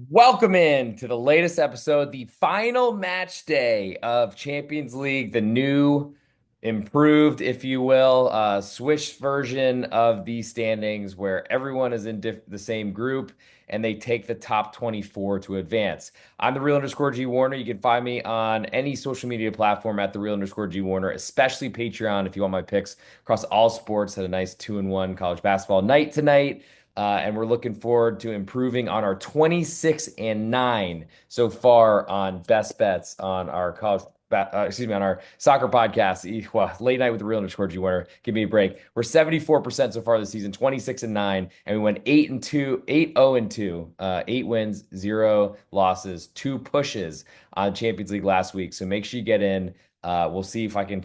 Welcome in to the latest episode, the final match day of Champions League, the new, improved, if you will, switched version of the standings where everyone is in the same group and they take the top 24 to advance. I'm the real underscore G Warner. You can find me on any social media platform at the real underscore G Warner, especially Patreon if you want my picks across all sports. Had a nice 2-1 college basketball night tonight. And we're looking forward to improving on our 26-9 so far on best bets on our on our soccer podcast. Well, late night with the real underscore G Winner. Give me a break. We're 74% so far this season, 26-9, and we went 8-2, 8-0-2, 8 wins, 0 losses, 2 pushes on Champions League last week. So make sure you get in. We'll see if I can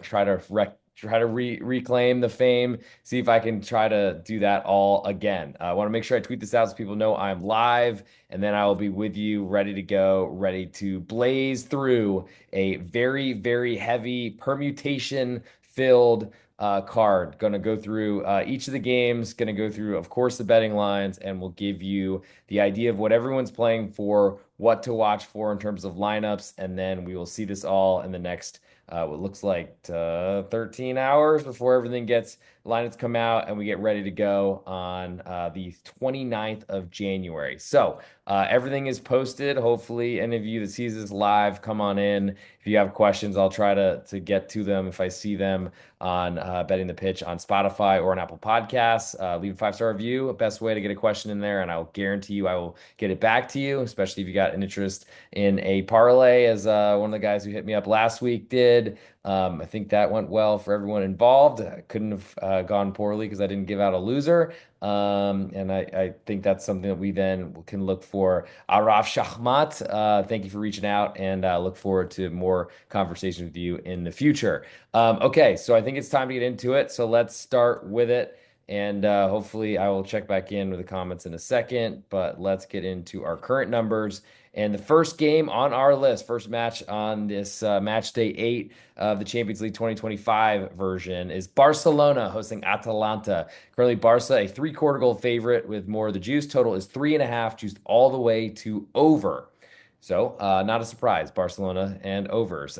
reclaim the fame, see if I can try to do that all again. I want to make sure I tweet this out so people know I'm live, and then I will be with you, ready to go, ready to blaze through a very, very heavy permutation filled card. Going to go through each of the games, going to go through, of course, the betting lines, and we'll give you the idea of what everyone's playing for, what to watch for in terms of lineups, and then we will see this all in the next what looks like 13 hours before everything gets lineups come out and we get ready to go on the 29th of January. So everything is posted. Hopefully, any of you that sees this live, come on in. If you have questions, I'll try to get to them if I see them on Betting the Pitch on Spotify or on Apple Podcasts. Leave a 5-star review, best way to get a question in there, and I will guarantee you I will get it back to you, especially if you got an interest in a parlay, as one of the guys who hit me up last week did. I think that went well for everyone involved. I couldn't have gone poorly because I didn't give out a loser. And I think that's something that we then can look for. Araf Shahmat, thank you for reaching out, and look forward to more conversations with you in the future. Okay, so I think it's time to get into it. So let's start with it. And hopefully, I will check back in with the comments in a second. But let's get into our current numbers. And the first game on our list, first match on this match day 8 of the Champions League 2025 version, is Barcelona hosting Atalanta. Currently, Barca, a 3/4 goal favorite with more of the juice. Total is 3.5, juiced all the way to over. So, not a surprise, Barcelona and overs.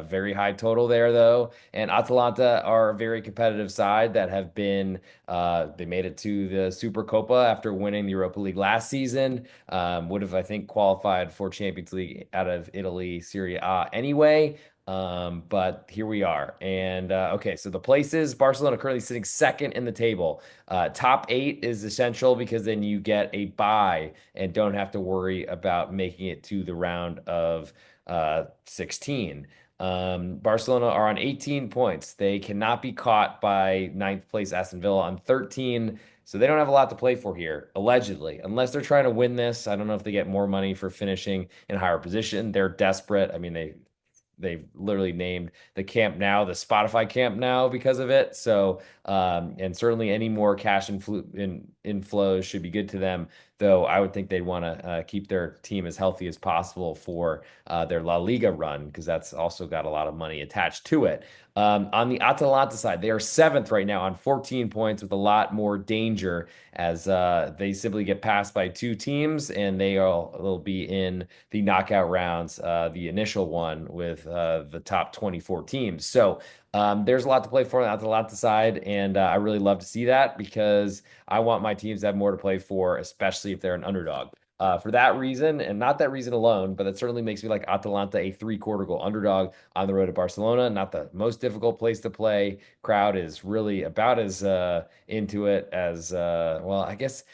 Very high total there, though. And Atalanta are a very competitive side that have been, they made it to the Supercopa after winning the Europa League last season. Would have, I think, qualified for Champions League out of Italy, Serie A anyway. But here we are. And okay, so the places Barcelona currently sitting second in the table. Top 8 is essential because then you get a bye and don't have to worry about making it to the round of 16. Barcelona are on 18 points. They cannot be caught by ninth place Aston Villa on 13. So they don't have a lot to play for here, allegedly, unless they're trying to win this. I don't know if they get more money for finishing in a higher position. They're desperate. I mean, they've literally named the Camp Nou the Spotify Camp Now because of it. So, and certainly any more cash inflows should be good to them. Though I would think they'd want to keep their team as healthy as possible for their La Liga run because that's also got a lot of money attached to it. On the Atalanta side, they are seventh right now on 14 points with a lot more danger as they simply get passed by 2 teams and will be in the knockout rounds, the initial one with the top 24 teams. So there's a lot to play for on the Atalanta side, and I really love to see that because I want my teams to have more to play for, especially if they're an underdog. For that reason, and not that reason alone, but it certainly makes me like Atalanta a 3/4 goal underdog on the road to Barcelona. Not the most difficult place to play. Crowd is really about as into it as well. I guess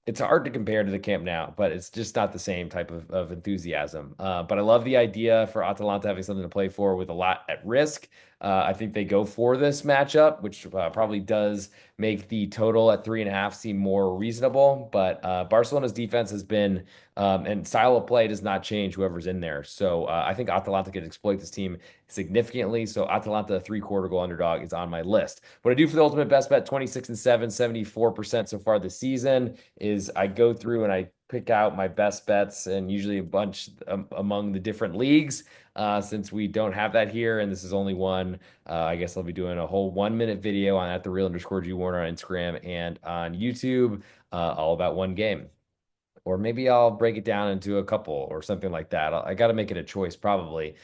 it's hard to compare to the Camp Now, but it's just not the same type of enthusiasm. But I love the idea for Atalanta having something to play for with a lot at risk. I think they go for this matchup, which probably does make the total at 3.5 seem more reasonable. But Barcelona's defense has been, and style of play does not change whoever's in there. So I think Atalanta could exploit this team significantly. So Atalanta, 3/4 goal underdog, is on my list. What I do for the ultimate best bet, 26-7, 74% so far this season, is I go through and I pick out my best bets and usually a bunch among the different leagues. Since we don't have that here, and this is only one, I guess I'll be doing a whole 1 minute video on at the real underscore G Warner on Instagram and on YouTube, all about one game. Or maybe I'll break it down into a couple or something like that. I got to make it a choice probably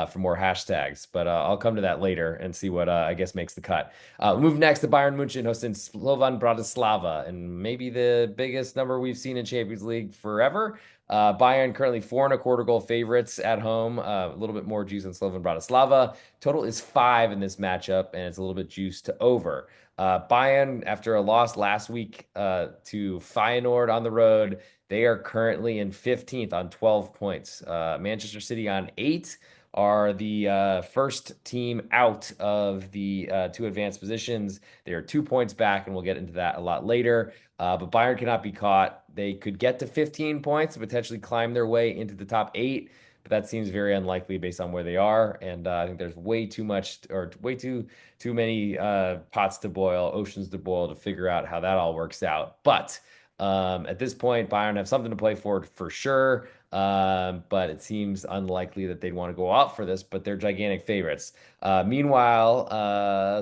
for more hashtags, but I'll come to that later and see what I guess makes the cut. Move next to Bayern Munich hosting Slovan Bratislava, and maybe the biggest number we've seen in Champions League forever. Bayern currently 4.25 goal favorites at home, a little bit more juice than Slovan Bratislava. Total is 5 in this matchup, and it's a little bit juiced to over. Bayern, after a loss last week to Feyenoord on the road, they are currently in 15th on 12 points. Manchester City on 8 are the first team out of the two advanced positions. They are 2 points back, and we'll get into that a lot later. But Bayern cannot be caught. They could get to 15 points and potentially climb their way into the top 8, but that seems very unlikely based on where they are. And I think there's way too much or way too many pots to boil, oceans to boil to figure out how that all works out. But at this point, Bayern have something to play for sure. But it seems unlikely that they'd want to go out for this, but they're gigantic favorites. Meanwhile,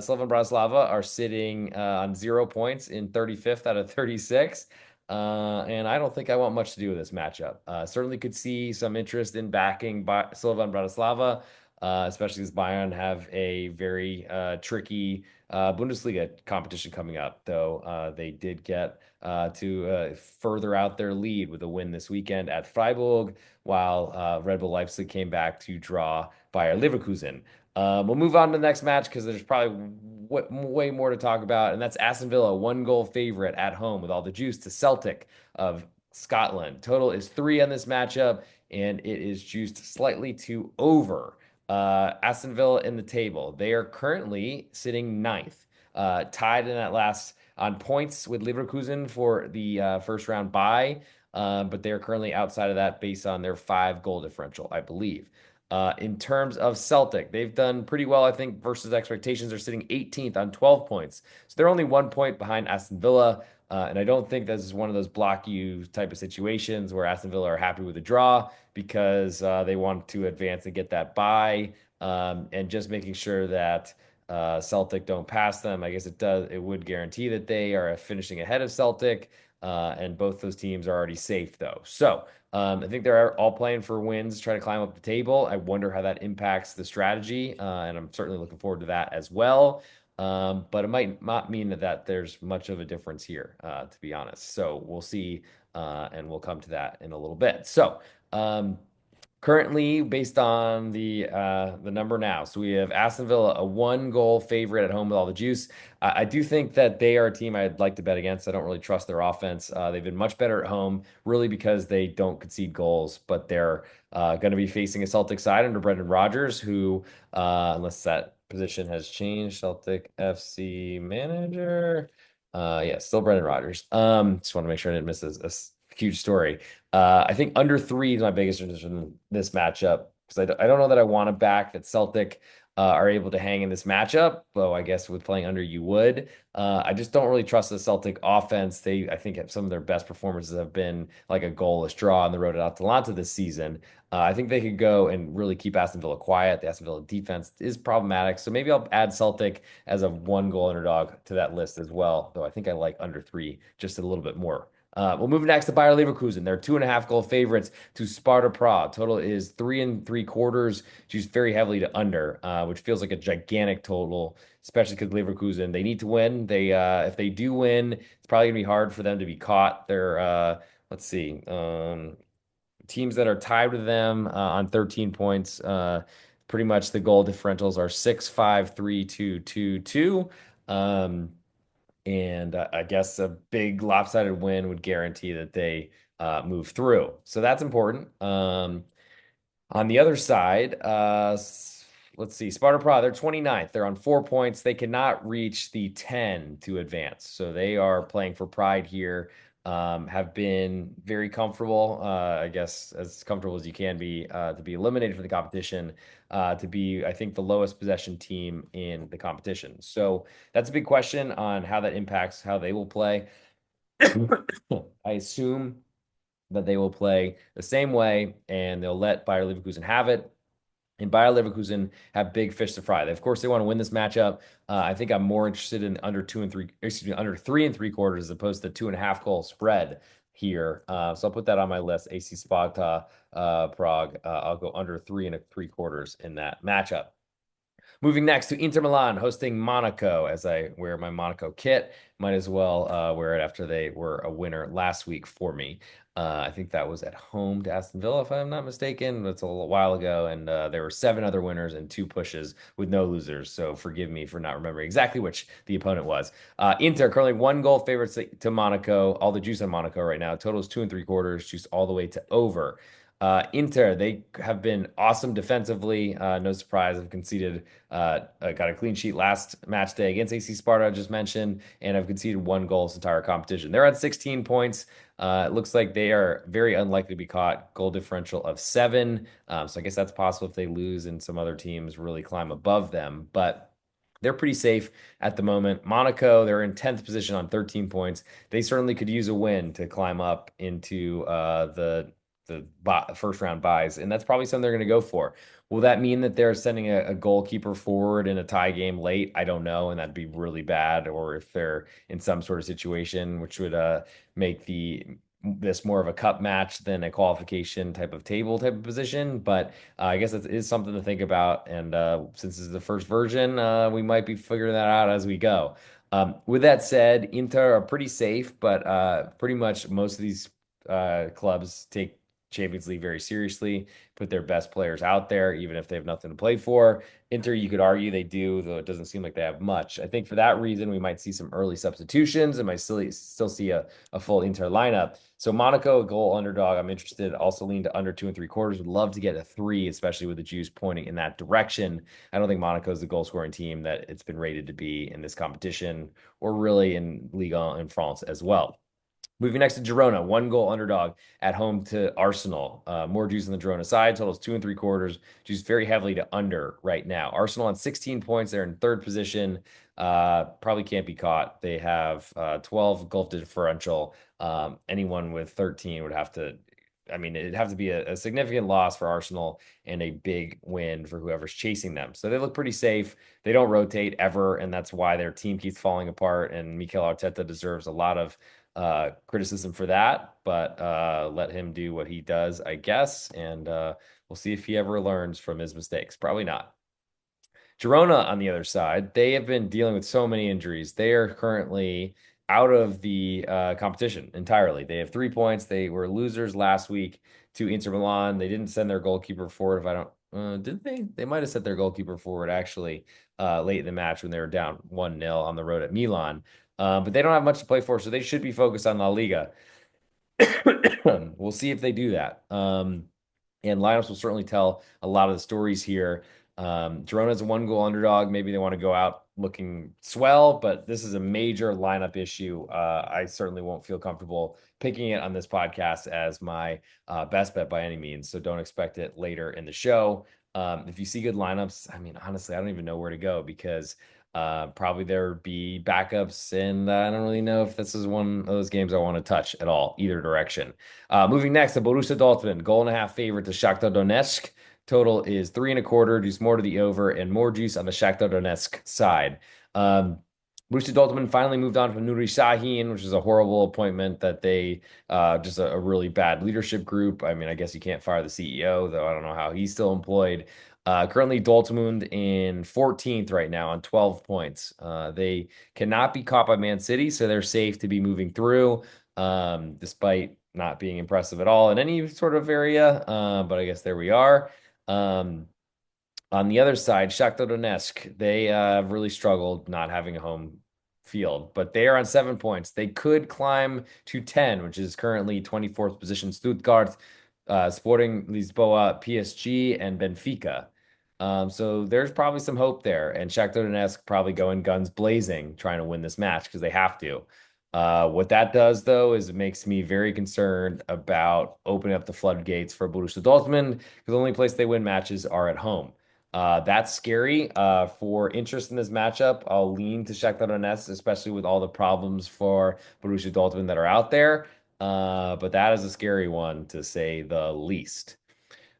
Slovan Bratislava are sitting on 0 points in 35th out of 36. And I don't think I want much to do with this matchup. Certainly could see some interest in backing Slovan Bratislava, especially as Bayern have a very tricky Bundesliga competition coming up, though they did get to further out their lead with a win this weekend at Freiburg, while Red Bull Leipzig came back to draw Bayer Leverkusen. We'll move on to the next match because there's probably way more to talk about, and that's Aston Villa, 1 goal favorite at home with all the juice to Celtic of Scotland. Total is 3 on this matchup, and it is juiced slightly to over. Aston Villa in the table. They are currently sitting ninth, tied in that last on points with Leverkusen for the first round bye, but they are currently outside of that based on their 5 goal differential, I believe. In terms of Celtic, they've done pretty well, I think, versus expectations. They're sitting 18th on 12 points. So they're only 1 point behind Aston Villa. And I don't think this is one of those block you type of situations where Aston Villa are happy with a draw because they want to advance and get that bye. And just making sure that Celtic don't pass them. I guess it would guarantee that they are finishing ahead of Celtic. And both those teams are already safe, though. So I think they're all playing for wins, trying to climb up the table. I wonder how that impacts the strategy, and I'm certainly looking forward to that as well. But it might not mean that there's much of a difference here, to be honest. So we'll see, and we'll come to that in a little bit. So currently, based on the number now, so we have Aston Villa, a 1 goal favorite at home with all the juice. I do think that they are a team I'd like to bet against. I don't really trust their offense. They've been much better at home, really because they don't concede goals, but they're going to be facing a Celtic side under Brendan Rodgers, who, unless that position has changed, Celtic FC manager. Yeah, still Brendan Rodgers. Just want to make sure I didn't miss a huge story. I think under 3 is my biggest interest in this matchup because I don't know that I want to back that Celtic are able to hang in this matchup. Though I guess with playing under, you would. I just don't really trust the Celtic offense. I think some of their best performances have been like a goalless draw on the road at Atalanta this season. I think they could go and really keep Aston Villa quiet. The Aston Villa defense is problematic, so maybe I'll add Celtic as a 1 goal underdog to that list as well. Though I think I like under 3 just a little bit more. We'll move next to Bayer Leverkusen. They're 2.5 goal favorites to Sparta Prague. Total is 3.75. She's very heavily to under, which feels like a gigantic total, especially because Leverkusen, they need to win. If they do win, it's probably gonna be hard for them to be caught. Let's see, teams that are tied with them on 13 points. Pretty much the goal differentials are 6-5, 3-2, 2-2. And I guess a big lopsided win would guarantee that they move through. So that's important. On the other side, let's see, Sparta Prague, they're 29th. They're on 4 points. They cannot reach the 10 to advance. So they are playing for pride here. Have been very comfortable, I guess as comfortable as you can be, to be eliminated from the competition, to be, I think, the lowest possession team in the competition. So that's a big question on how that impacts how they will play. I assume that they will play the same way and they'll let Bayer Leverkusen have it. And Bayer Leverkusen have big fish to fry. Of course, they want to win this matchup. I think I'm more interested in under 2 and 3, excuse me, under 3.75 as opposed to 2.5 goal spread. here. So I'll put that on my list. AC Sparta, Prague. I'll go under 3 and 3/4 in that matchup. Moving next to Inter Milan hosting Monaco. As I wear my Monaco kit, might as well wear it after they were a winner last week for me. I think that was at home to Aston Villa, if I'm not mistaken. That's a little while ago, and there were 7 other winners and 2 pushes with no losers. So forgive me for not remembering exactly which the opponent was. Inter currently 1 goal favorites to Monaco. All the juice on Monaco right now. Total is 2 and 3/4, juice all the way to over. Inter, they have been awesome defensively. No surprise, have conceded, got a clean sheet last match day against AC Sparta, I just mentioned, and have conceded 1 goal this entire competition. They're at 16 points. It looks like they are very unlikely to be caught. Goal differential of 7. So I guess that's possible if they lose and some other teams really climb above them. But they're pretty safe at the moment. Monaco, they're in 10th position on 13 points. They certainly could use a win to climb up into the first round buys, and that's probably something they're going to go for. Will that mean that they're sending a goalkeeper forward in a tie game late? I don't know, and that'd be really bad. Or if they're in some sort of situation which would make this more of a cup match than a qualification type of table type of position. But I guess it is something to think about. And since this is the first version, we might be figuring that out as we go. With that said, Inter are pretty safe, but pretty much most of these clubs take Champions League very seriously, put their best players out there, even if they have nothing to play for. Inter, you could argue they do, though it doesn't seem like they have much. I think for that reason, we might see some early substitutions and might still see a full Inter lineup. So Monaco, a goal underdog. I'm interested. Also lean to under 2 and 3/4. Would love to get a 3, especially with the juice pointing in that direction. I don't think Monaco is the goal scoring team that it's been rated to be in this competition or really in Ligue 1 in France as well. Moving next to Girona, 1 goal underdog at home to Arsenal. More juice on the Girona side, totals 2 and 3/4. Juice very heavily to under right now. Arsenal on 16 points. They're in third position. Probably can't be caught. They have 12 goal differential. Anyone with 13 would have to, I mean, it'd have to be a significant loss for Arsenal and a big win for whoever's chasing them. So they look pretty safe. They don't rotate ever, and that's why their team keeps falling apart. And Mikel Arteta deserves a lot of criticism for that, but let him do what he does, I guess, and we'll see if he ever learns from his mistakes. Probably not. Girona, on the other side, they have been dealing with so many injuries. They are currently out of the competition entirely. They have 3 points. They were losers last week to Inter Milan. They didn't send their goalkeeper forward. If I don't, did they? They might have sent their goalkeeper forward actually late in the match when they were down 1-0 on the road at Milan. But they don't have much to play for, so they should be focused on La Liga. We'll see if they do that. And lineups will certainly tell a lot of the stories here. Girona's a 1 goal underdog. Maybe they want to go out looking swell, but this is a major lineup issue. I certainly won't feel comfortable picking it on this podcast as my best bet by any means. So don't expect it later in the show. If you see good lineups, I mean, honestly, I don't even know where to go because probably there would be backups, and I don't really know if this is one of those games I want to touch at all, either direction. Moving next to Borussia Dortmund, 1.5 favorite to Shakhtar Donetsk. Total is 3 and 1/4, juice more to the over, and more juice on the Shakhtar Donetsk side. Borussia Dortmund finally moved on from Nuri Sahin, which is a horrible appointment that they just a really bad leadership group. I mean, I guess you can't fire the CEO, though I don't know how he's still employed. Currently, Dortmund in 14th right now on 12 points. They cannot be caught by Man City, so they're safe to be moving through, despite not being impressive at all in any sort of area. But I guess there we are. On the other side, Shakhtar Donetsk, they have really struggled not having a home field, but they are on 7 points. They could climb to 10, which is currently 24th position. Stuttgart, Sporting Lisboa, PSG, and Benfica. So there's probably some hope there, and Shakhtar Donetsk probably going guns blazing trying to win this match because they have to. What that does, though, is it makes me very concerned about opening up the floodgates for Borussia Dortmund because the only place they win matches are at home. That's scary. For interest in this matchup, I'll lean to Shakhtar Donetsk, especially with all the problems for Borussia Dortmund that are out there. But that is a scary one to say the least.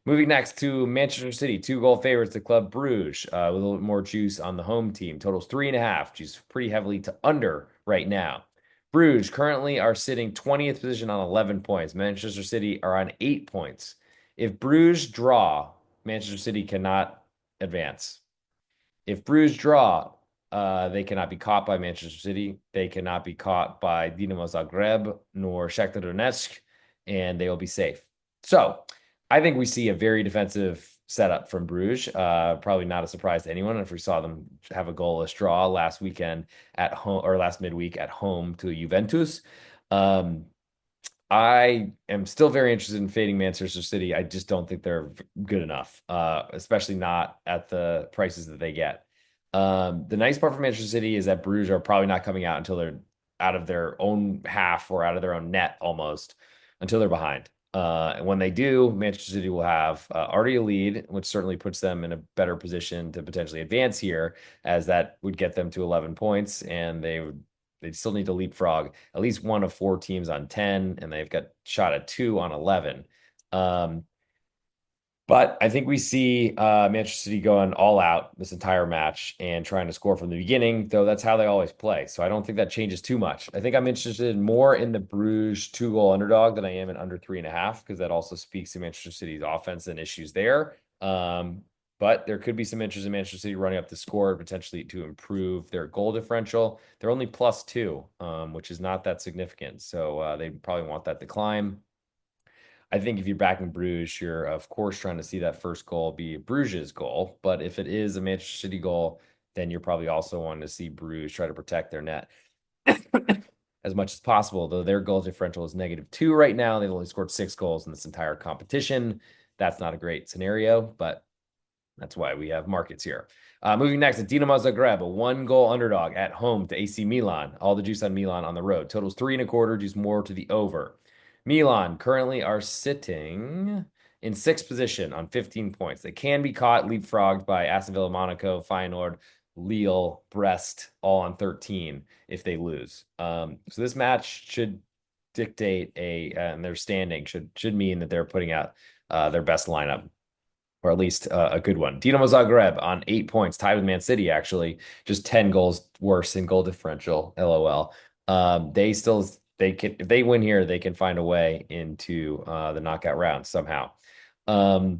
Moving next to Manchester City, 2 goal favorites to Club Bruges, with a little bit more juice on the home team. Totals 3.5, juice pretty heavily to under right now. Bruges currently are sitting 20th position on 11 points. Manchester City are on 8 points. If Bruges draw, Manchester City cannot advance. If Bruges draw, they cannot be caught by Manchester City. They cannot be caught by Dinamo Zagreb nor Shakhtar Donetsk, and they will be safe. So I think we see a very defensive setup from Bruges. Probably not a surprise to anyone if we saw them have a goalless draw last weekend at home or last midweek at home to Juventus. Um, I am still very interested in fading Manchester City. I just don't think they're good enough, especially not at the prices that they get. The nice part for Manchester City is that Bruges are probably not coming out until they're out of their own half or out of their own net almost until they're behind. And when they do, Manchester City will have already a lead, which certainly puts them in a better position to potentially advance here, as that would get them to 11 points, and they still need to leapfrog at least one of four teams on 10, and they've got shot at two on 11. Um, but I think we see Manchester City going all out this entire match and trying to score from the beginning, though that's how they always play. So I don't think that changes too much. I think I'm interested more in the Bruges 2-goal underdog than I am in under 3.5, because that also speaks to Manchester City's offense and issues there. But there could be some interest in Manchester City running up the score potentially to improve their goal differential. They're only +2, which is not that significant. So they probably want that to climb. I think if you're backing Bruges, you're of course trying to see that first goal be Bruges' goal. But if it is a Manchester City goal, then you're probably also wanting to see Bruges try to protect their net as much as possible. Though their goal differential is -2 right now. They've only scored 6 goals in this entire competition. That's not a great scenario, but that's why we have markets here. Moving next to Dinamo Zagreb, a 1-goal underdog at home to AC Milan. All the juice on Milan on the road. Totals 3.25, juice more to the over. Milan currently are sitting in sixth position on 15 points. They can be caught leapfrogged by Aston Villa, Monaco, Feyenoord, Lille, Brest, all on 13 if they lose. So this match should dictate and their standing should mean that they're putting out their best lineup, or at least a good one. Dinamo Zagreb on 8 points, tied with Man City, actually, just 10 goals worse in goal differential. LOL. They can, if they win here, they can find a way into the knockout round somehow. For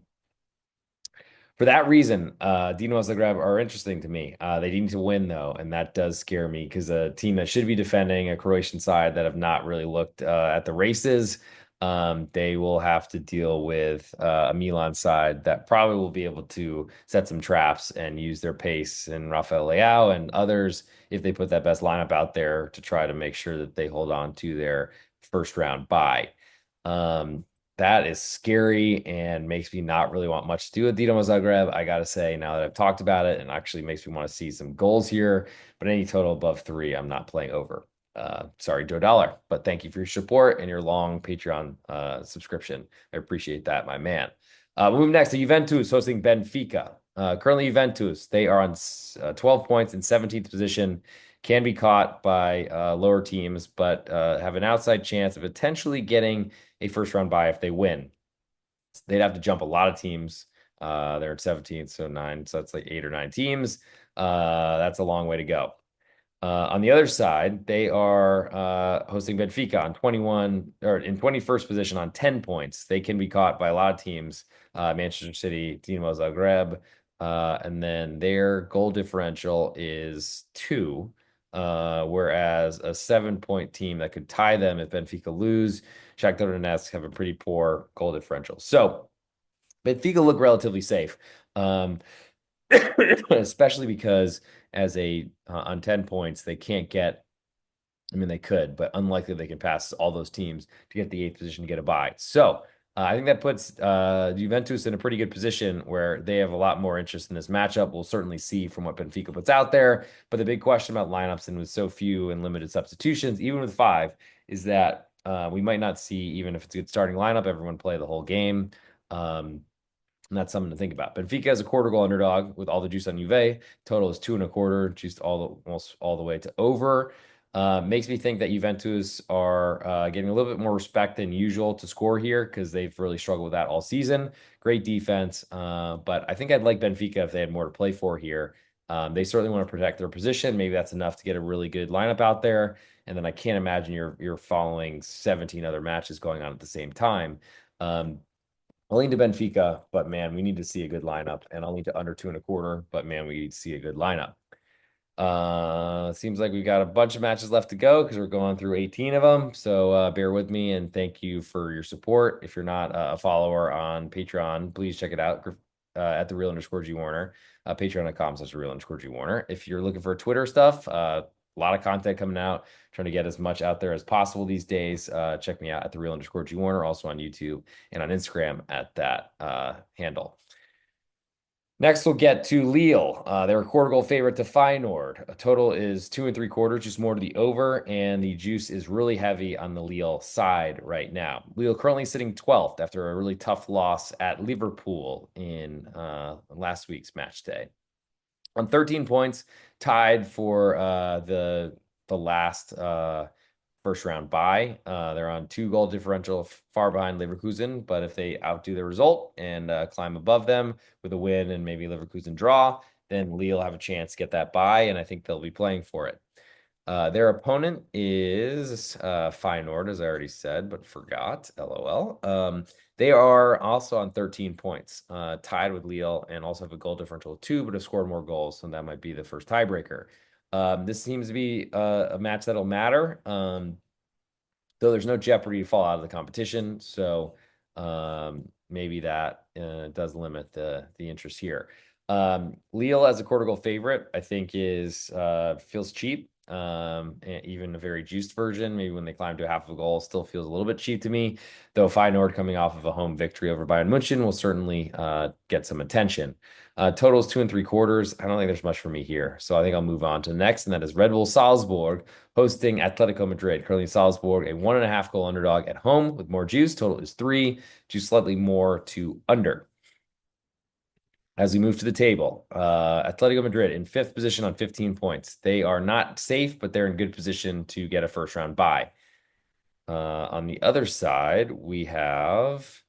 that reason, Dinamo Zagreb are interesting to me. They need to win, though, and that does scare me because a team that should be defending, a Croatian side that have not really looked at the races, they will have to deal with a Milan side that probably will be able to set some traps and use their pace and Rafael Leao and others if they put that best lineup out there to try to make sure that they hold on to their first round bye. That is scary and makes me not really want much to do with Dinamo Zagreb. I gotta say, now that I've talked about it, and actually makes me want to see some goals here. But any total above 3, I'm not playing over. Sorry, Joe Dollar, but thank you for your support and your long Patreon subscription. I appreciate that, my man. Moving next to Juventus hosting Benfica. Currently, Juventus, they are on 12 points in 17th position, can be caught by lower teams, but have an outside chance of potentially getting a first round bye if they win. They'd have to jump a lot of teams. They're at 17th, so 9, so that's like 8 or 9 teams. That's a long way to go. On the other side, they are hosting Benfica on 21 or in 21st position on 10 points. They can be caught by a lot of teams, Manchester City, Dinamo Zagreb, and then their goal differential is 2, whereas a 7-point team that could tie them if Benfica lose, Shakhtar Donetsk, have a pretty poor goal differential. So Benfica look relatively safe. Especially because as a on 10 points, they can't get, I mean, they could, but unlikely they can pass all those teams to get the 8th position to get a bye. So I think that puts Juventus in a pretty good position where they have a lot more interest in this matchup. We'll certainly see from what Benfica puts out there. But the big question about lineups and with so few and limited substitutions, even with 5, is that we might not see, even if it's a good starting lineup, everyone play the whole game. And that's something to think about. Benfica is a quarter goal underdog with all the juice on Juve. Total is 2.25, juiced almost all the way to over. Makes me think that Juventus are getting a little bit more respect than usual to score here because they've really struggled with that all season. Great defense, but I think I'd like Benfica if they had more to play for here. They certainly want to protect their position. Maybe that's enough to get a really good lineup out there. and then I can't imagine you're following 17 other matches going on at the same time. Um, I'll lean to Benfica, but man, we need to see a good lineup, and I'll lean to under 2.25, but man, we need to see a good lineup. Seems like we got a bunch of matches left to go because we're going through 18 of them. So bear with me and thank you for your support. If you're not a follower on Patreon, please check it out at the real underscore G Warner, patreon.com/the real underscore G Warner. If you're looking for Twitter stuff, a lot of content coming out, trying to get as much out there as possible these days. Check me out at the real underscore G Warner, also on YouTube and on Instagram at that handle. Next, we'll get to Lille. They're a quarter goal favorite to Feyenoord. A total is 2.75, just more to the over, and the juice is really heavy on the Lille side right now. Lille currently sitting 12th after a really tough loss at Liverpool in last week's match day. On 13 points, tied for the last first round bye. They're on 2 goal differential, far behind Leverkusen. But if they outdo the result and climb above them with a win and maybe Leverkusen draw, then Lille have a chance to get that bye, and I think they'll be playing for it. Their opponent is Feyenoord, as I already said, but forgot. LOL. They are also on 13 points, tied with Lille, and also have a goal differential of 2, but have scored more goals, so that might be the first tiebreaker. This seems to be a match that'll matter, though there's no jeopardy to fall out of the competition. So maybe that does limit the interest here. Lille as a quarter goal favorite, I think is feels cheap. Even a very juiced version, maybe when they climb to a half of a goal, still feels a little bit cheap to me. Though Feyenoord coming off of a home victory over Bayern München will certainly get some attention. Totals 2.75. I don't think there's much for me here, so I think I'll move on to the next, and that is Red Bull Salzburg hosting Atletico Madrid. Currently, Salzburg, a 1.5 goal underdog at home with more juice. Total is 3, juice slightly more to under. As we move to the table, Atletico Madrid in 5th position on 15 points. They are not safe, but they're in good position to get a first round bye. On the other side, we have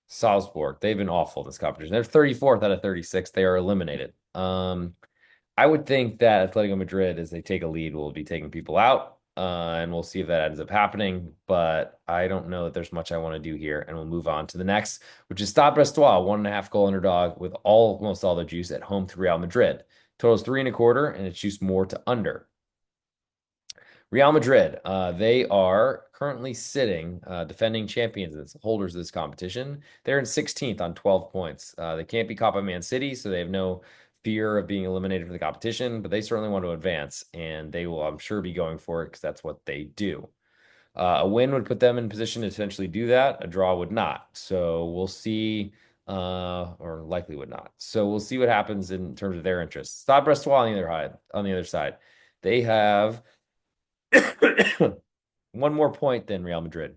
Salzburg. They've been awful in this competition. They're 34th out of 36. They are eliminated. I would think that Atletico Madrid, as they take a lead, will be taking people out, and we'll see if that ends up happening. But I don't know that there's much I want to do here, and we'll move on to the next, which is Stade Brestois, 1.5 goal underdog with almost all the juice at home to Real Madrid. Total is 3.25, and it's juiced more to under. Real Madrid, they are currently sitting defending champions and holders of this competition. They're in 16th on 12 points. They can't be caught by Man City, so they have no fear of being eliminated from the competition, but they certainly want to advance, and they will, I'm sure, be going for it because that's what they do. A win would put them in position to essentially do that. A draw would not. So we'll see, or likely would not. So we'll see what happens in terms of their interests. Stade Brestois on the other side, they have one more point than Real Madrid.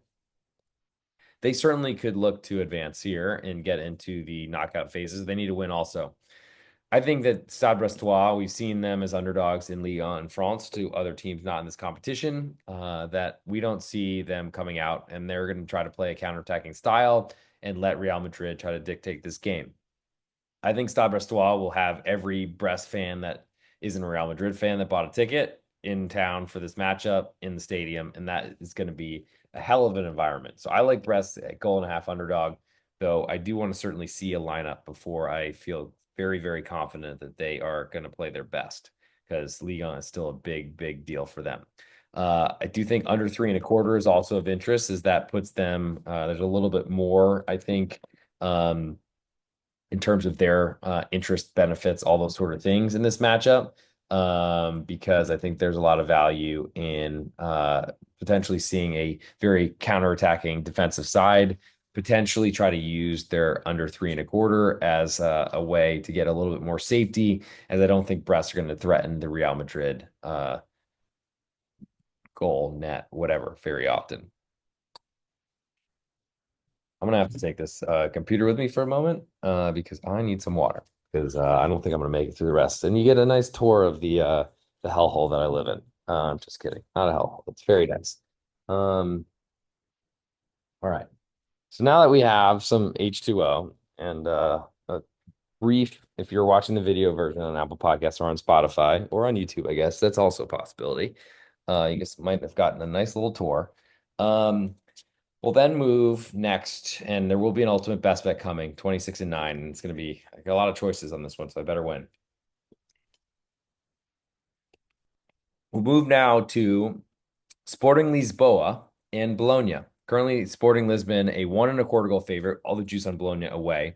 They certainly could look to advance here and get into the knockout phases. They need to win also. I think that Stade Brestois, we've seen them as underdogs in Ligue 1 in France to other teams not in this competition, that we don't see them coming out, and they're going to try to play a counterattacking style and let Real Madrid try to dictate this game. I think Stade Brestois will have every Brest fan that isn't a Real Madrid fan that bought a ticket in town for this matchup in the stadium, and that is going to be a hell of an environment. So I like Brest at goal and a half underdog, though I do want to certainly see a lineup before I feel very, very confident that they are going to play their best, because Ligue 1 is still a big, big deal for them. I do think under 3.25 is also of interest, as that puts them, there's a little bit more, I think, in terms of their interest benefits, all those sort of things in this matchup, because I think there's a lot of value in potentially seeing a very counterattacking defensive side potentially try to use their under 3.25 as a way to get a little bit more safety, as I don't think Brest are going to threaten the Real Madrid goal, net, whatever, very often. I'm gonna have to take this computer with me for a moment because I need some water, because I don't think I'm gonna make it through the rest. And you get a nice tour of the hellhole that I live in. I'm just kidding, not a hellhole. It's very nice. All right. So now that we have some H2O and brief, if you're watching the video version on Apple Podcasts or on Spotify or on YouTube, I guess that's also a possibility. You guys might have gotten a nice little tour. Um, we'll then move next, and there will be an ultimate best bet coming, 26 and 9, and it's going to be I got a lot of choices on this one, so I better win. We'll move now to Sporting Lisboa and Bologna. Currently, Sporting Lisbon, a 1.25 goal favorite. All the juice on Bologna away.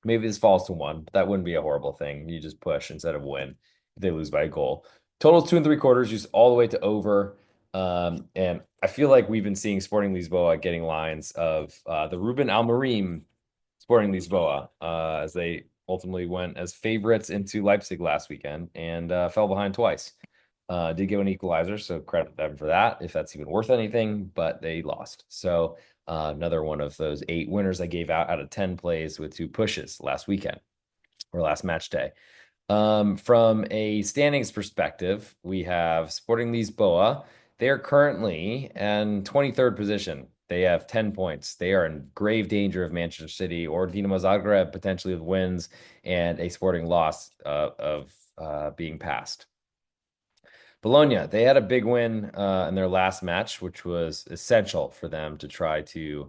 Maybe this falls to 1, but that wouldn't be a horrible thing. You just push instead of win if they lose by a goal. Total's 2.75, just all the way to over. And I feel like we've been seeing Sporting Lisboa getting lines of the Ruben Almarim Sporting Lisboa as they ultimately went as favorites into Leipzig last weekend and fell behind twice. Did give an equalizer, so credit them for that, if that's even worth anything, but they lost. So another one of those 8 winners I gave out of 10 plays with 2 pushes last weekend or last match day. From a standings perspective, we have Sporting Lisboa. They are currently in 23rd position. They have 10 points. They are in grave danger of Manchester City or Dinamo Zagreb potentially with wins and a Sporting loss of being passed. Bologna, they had a big win in their last match, which was essential for them to try to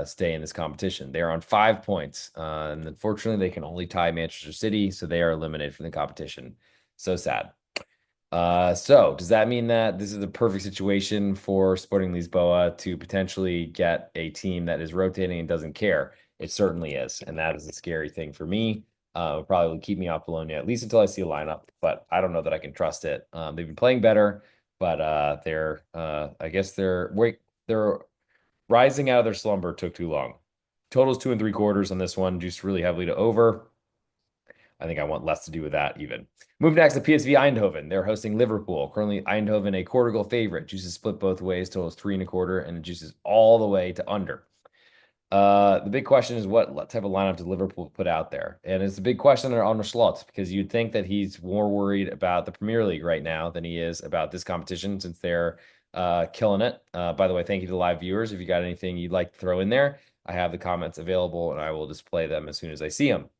stay in this competition. They are on 5 points, and unfortunately, they can only tie Manchester City, so they are eliminated from the competition. So sad. So does that mean that this is the perfect situation for Sporting Lisboa to potentially get a team that is rotating and doesn't care? It certainly is, and that is a scary thing for me. Probably will keep me off Bologna at least until I see a lineup, but I don't know that I can trust it. They've been playing better, but they're I guess they're rising out of their slumber took too long. Totals 2.75 on this one, juiced really heavily to over. I think I want less to do with that even. Move next to PSV Eindhoven. They're hosting Liverpool. Currently, Eindhoven a quarter goal favorite. Juices split both ways. Totals 3.25, and it juices all the way to under. The big question is what type of lineup did Liverpool put out there? And it's a big question on the Slot because you'd think that he's more worried about the Premier League right now than he is about this competition since they're killing it. By the way, thank you to the live viewers. If you got anything you'd like to throw in there, I have the comments available and I will display them as soon as I see them.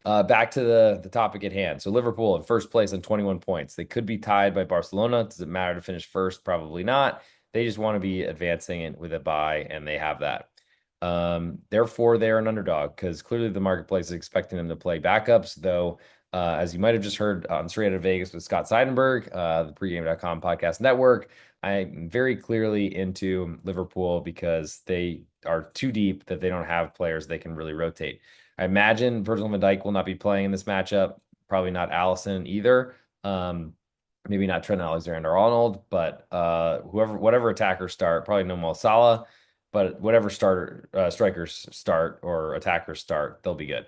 Back to the topic at hand. So Liverpool in first place on 21 points. They could be tied by Barcelona. Does it matter to finish first? Probably not. They just want to be advancing with a bye, and they have that. Therefore, they're an underdog because clearly the marketplace is expecting them to play backups, though. As you might have just heard on Straight Out of Vegas with Scott Seidenberg, the pregame.com podcast network, I'm very clearly into Liverpool because they are too deep that they don't have players they can really rotate. I imagine Virgil van Dijk will not be playing in this matchup. Probably not Allison either. Maybe not Trent Alexander-Arnold, but whatever attackers start, probably no Mo Salah, but whatever strikers start or attackers start, they'll be good.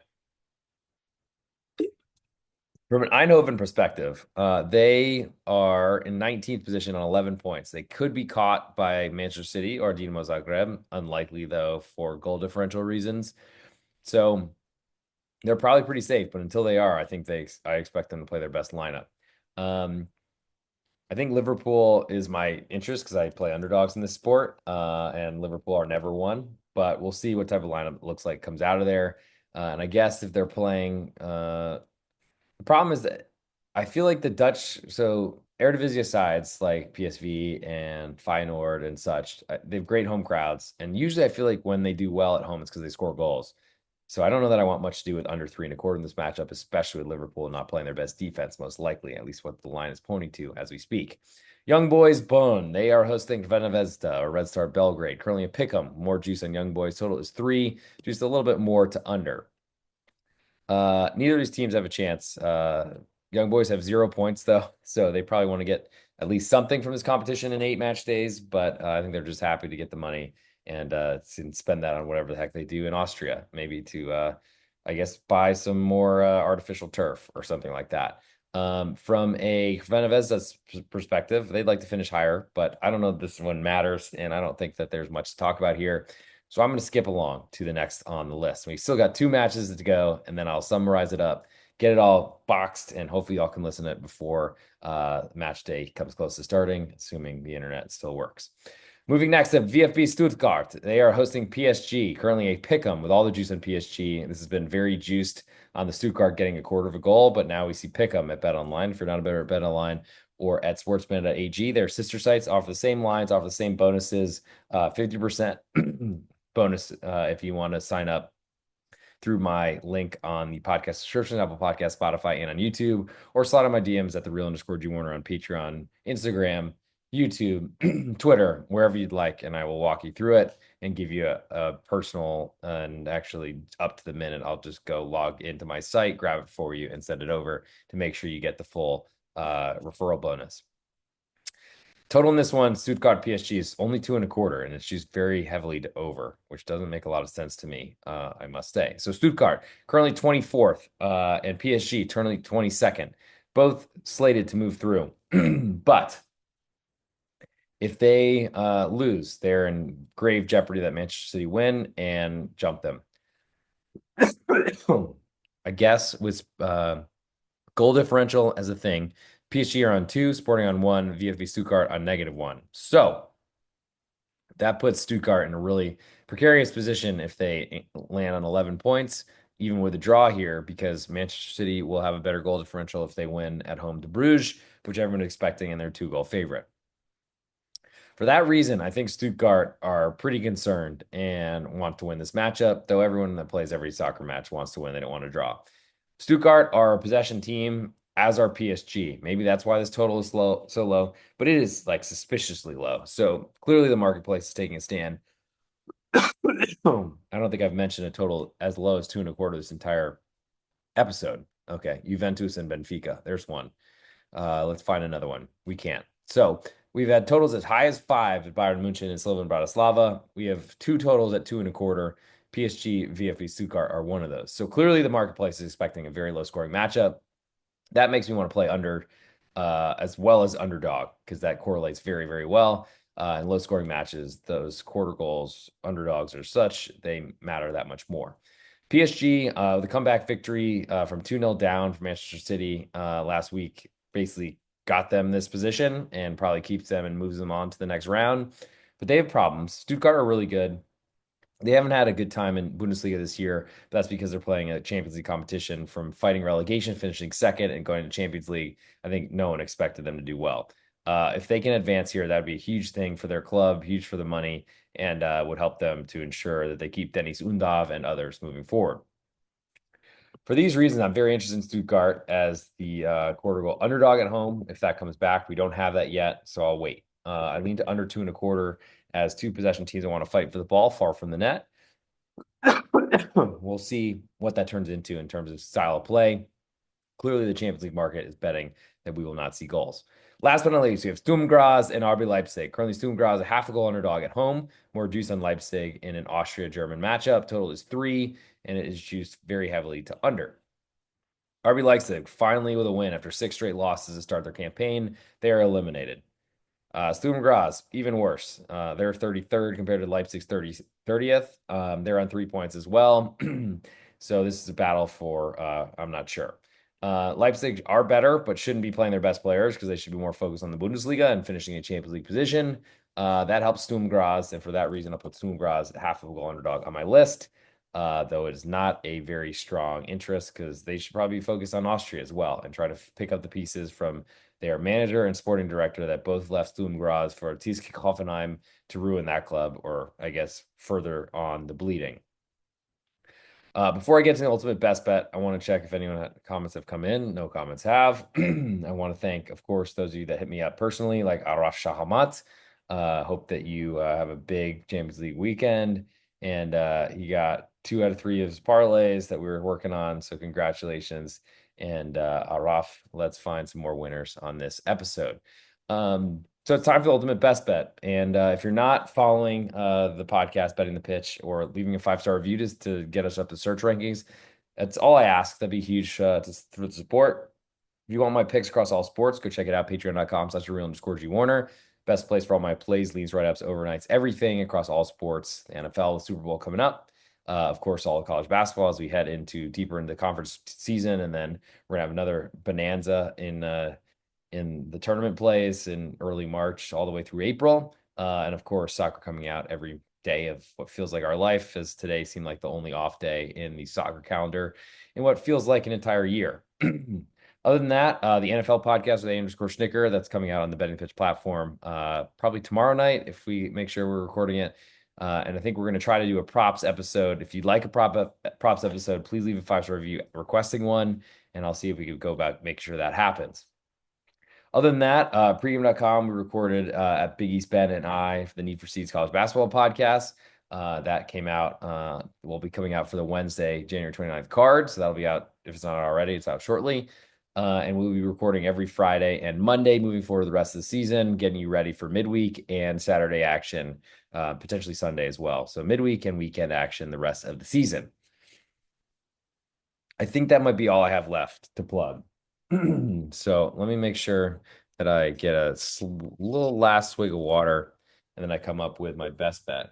From an Eindhoven perspective, they are in 19th position on 11 points. They could be caught by Manchester City or Dinamo Zagreb, unlikely though for goal differential reasons. So they're probably pretty safe, but until they are, I expect them to play their best lineup. I think Liverpool is my interest because I play underdogs in this sport, and Liverpool are never won. But we'll see what type of lineup it looks like comes out of there. And I guess if they're playing, the problem is that I feel like the Dutch, so Eredivisie sides like PSV and Feyenoord and such, they have great home crowds, and usually I feel like when they do well at home, it's because they score goals. So I don't know that I want much to do with under 3.25 in this matchup, especially with Liverpool not playing their best defense, most likely, at least what the line is pointing to as we speak. Young Boys Bone, they are hosting Venezia or Red Star Belgrade. Currently a pick 'em. More juice on Young Boys. Total is 3, just a little bit more to under. Neither of these teams have a chance. Young Boys have 0 points though, so they probably want to get at least something from this competition in 8 match days. But I think they're just happy to get the money and spend that on whatever the heck they do in Austria, maybe to I guess buy some more artificial turf or something like that. From a Venezuela's perspective, they'd like to finish higher, but I don't know if this one matters, and I don't think that there's much to talk about here. So I'm going to skip along to the next on the list. We still got 2 matches to go, and then I'll summarize it up, get it all boxed, and hopefully y'all can listen to it before match day comes close to starting, assuming the internet still works. Moving next up, VfB Stuttgart. They are hosting PSG, currently a pick'em with all the juice on PSG. This has been very juiced on the Stuttgart getting a quarter of a goal, but now we see pick'em at BetOnline. If you're not a better at BetOnline or at Sportsbetting.ag, their sister sites offer the same lines, offer the same bonuses, 50% bonus if you want to sign up through my link on the podcast description, Apple Podcast, Spotify, and on YouTube, or slide on my DMs at the real underscore G Warner on Patreon, Instagram, YouTube, Twitter, wherever you'd like, and I will walk you through it and give you a personal and actually up to the minute. I'll just go log into my site, grab it for you, and send it over to make sure you get the full referral bonus. Total in this one, Stuttgart PSG is only 2.25, and it's just very heavily to over, which doesn't make a lot of sense to me, I must say. So Stuttgart currently 24th, and PSG currently 22nd, both slated to move through. But if they lose, they're in grave jeopardy that Manchester City win and jump them. I guess with goal differential as a thing, PSG are on 2, Sporting on 1, VfB Stuttgart on -1. So that puts Stuttgart in a really precarious position if they land on 11 points, even with a draw here, because Manchester City will have a better goal differential if they win at home to Bruges, which everyone's expecting, and they're 2-goal favorite. For that reason, I think Stuttgart are pretty concerned and want to win this matchup, though everyone that plays every soccer match wants to win. They don't want to draw. Stuttgart are a possession team, as are PSG. Maybe that's why this total is so low, but it is like suspiciously low. So clearly the marketplace is taking a stand. I don't think I've mentioned a total as low as 2.25 this entire episode. Okay, Juventus and Benfica. There's one. Let's find another one. We can't. So we've had totals as high as 5 at Bayern Munich and Slovan Bratislava. We have 2 totals at 2.25. PSG, VfB Stuttgart are one of those. So clearly the marketplace is expecting a very low scoring matchup. That makes me want to play under as well as underdog because that correlates very, very well. In low scoring matches, those quarter goals, underdogs are such, they matter that much more. PSG, the comeback victory from 2-0 down from Manchester City last week basically got them this position and probably keeps them and moves them on to the next round. But they have problems. Stuttgart are really good. They haven't had a good time in Bundesliga this year, but that's because they're playing a Champions League competition from fighting relegation, finishing second, and going to Champions League. I think no one expected them to do well. If they can advance here, that would be a huge thing for their club, huge for the money, and would help them to ensure that they keep Dennis Undav and others moving forward. For these reasons, I'm very interested in Stuttgart as the quarter goal underdog at home. If that comes back, we don't have that yet, so I'll wait. I lean to under 2.25 as 2 possession teams that want to fight for the ball far from the net. We'll see what that turns into in terms of style of play. Clearly, the Champions League market is betting that we will not see goals. Last but not least, we have Sturm Graz and RB Leipzig. Currently, Sturm Graz a half a goal underdog at home. More juice on Leipzig in an Austria-German matchup. Total is 3, and it is juiced very heavily to under. RB Leipzig finally with a win after 6 straight losses to start their campaign. They are eliminated. Sturm Graz, even worse. They're 33rd compared to Leipzig's 30th. They're on 3 points as well. So this is a battle for, I'm not sure. Leipzig are better, but shouldn't be playing their best players because they should be more focused on the Bundesliga and finishing a Champions League position. That helps Sturm Graz, and for that reason, I'll put Sturm Graz half of a goal underdog on my list. Though it is not a very strong interest because they should probably focus on Austria as well and try to pick up the pieces from their manager and sporting director that both left Sturm Graz for TSG Hoffenheim to ruin that club, or I guess further on the bleeding. Before I get to the ultimate best bet, I want to check if anyone comments have come in. No comments have. I want to thank, of course, those of you that hit me up personally, like Arash Shahamat. Hope that you have a big Champions League weekend. And he got 2 out of 3 of his parlays that we were working on. So congratulations. And Araf, let's find some more winners on this episode. So it's time for the ultimate best bet. And if you're not following the podcast, Betting the Pitch, or leaving a 5-star review to get us up the search rankings, that's all I ask. That'd be huge for the support. If you want my picks across all sports, go check it out, patreon.com/real_G Warner. Best place for all my plays, leads, write-ups, overnights, everything across all sports. The NFL, the Super Bowl coming up. Of course, all the college basketball as we head deeper into the conference season. And then we're going to have another bonanza in the tournament plays in early March all the way through April. And of course, soccer coming out every day of what feels like our life, as today seemed like the only off day in the soccer calendar in what feels like an entire year. Other than that, the NFL podcast with A_Schnicker that's coming out on the Betting Pitch platform probably tomorrow night if we make sure we're recording it. And I think we're going to try to do a props episode. If you'd like a props episode, please leave a 5-star review requesting one, and I'll see if we can go about make sure that happens. Other than that, pregame.com, we recorded at Big East Ben and I for the Need for Seeds College Basketball podcast. That came out, will be coming out for the Wednesday, January 29th card. So that'll be out. If it's not already, it's out shortly. And we'll be recording every Friday and Monday moving forward the rest of the season, getting you ready for midweek and Saturday action, potentially Sunday as well. So midweek and weekend action the rest of the season. I think that might be all I have left to plug. So let me make sure that I get a little last swig of water, and then I come up with my best bet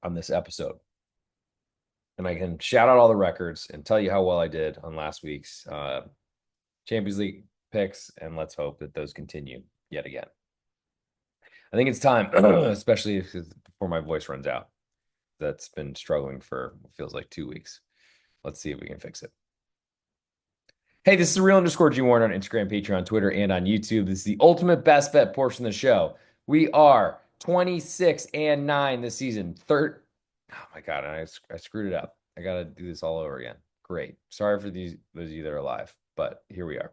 on this episode. And I can shout out all the records and tell you how well I did on last week's Champions League picks, and let's hope that those continue yet again. I think it's time, especially before my voice runs out. That's been struggling for feels like 2 weeks. Let's see if we can fix it. Hey, this is the real_G Warner on Instagram, Patreon, Twitter, and on YouTube. This is the ultimate best bet portion of the show. We are 26-9 this season. Oh my God, I screwed it up. I got to do this all over again. Great. Sorry for those of you that are live, but here we are.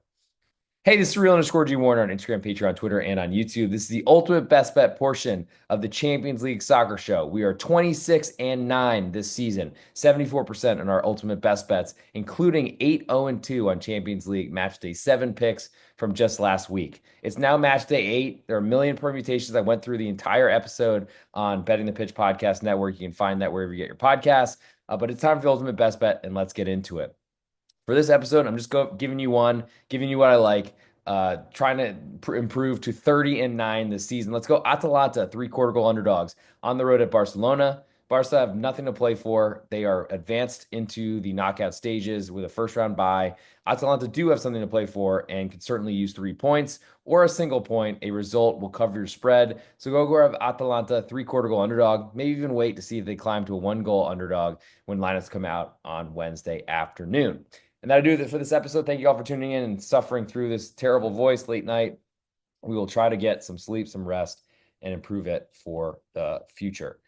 Hey, this is real_G Warner on Instagram, Patreon, Twitter, and on YouTube. This is the ultimate best bet portion of the Champions League Soccer Show. We are 26-9 this season, 74% in our ultimate best bets, including 8-0-2 on Champions League Matchday 7 picks from just last week. It's now Matchday 8. There are a million permutations. I went through the entire episode on Betting the Pitch Podcast Network. You can find that wherever you get your podcasts. But it's time for the ultimate best bet, and let's get into it. For this episode, I'm just giving you what I like, trying to improve to 30-9 this season. Let's go Atalanta, 3/4 goal underdogs on the road at Barcelona. Barca have nothing to play for. They are advanced into the knockout stages with a first-round bye. Atalanta do have something to play for and could certainly use 3 points or a single point. A result will cover your spread. So go grab Atalanta, 3/4 goal underdog. Maybe even wait to see if they climb to a 1-goal underdog when lineups come out on Wednesday afternoon. And that'll do it for this episode. Thank you all for tuning in and suffering through this terrible voice late night. We will try to get some sleep, some rest, and improve it for the future.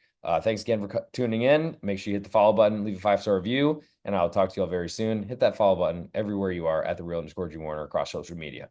Thanks again for tuning in. Make sure you hit the follow button, leave a 5-star review, and I'll talk to you all very soon. Hit that follow button everywhere you are at the real_G Warner across social media.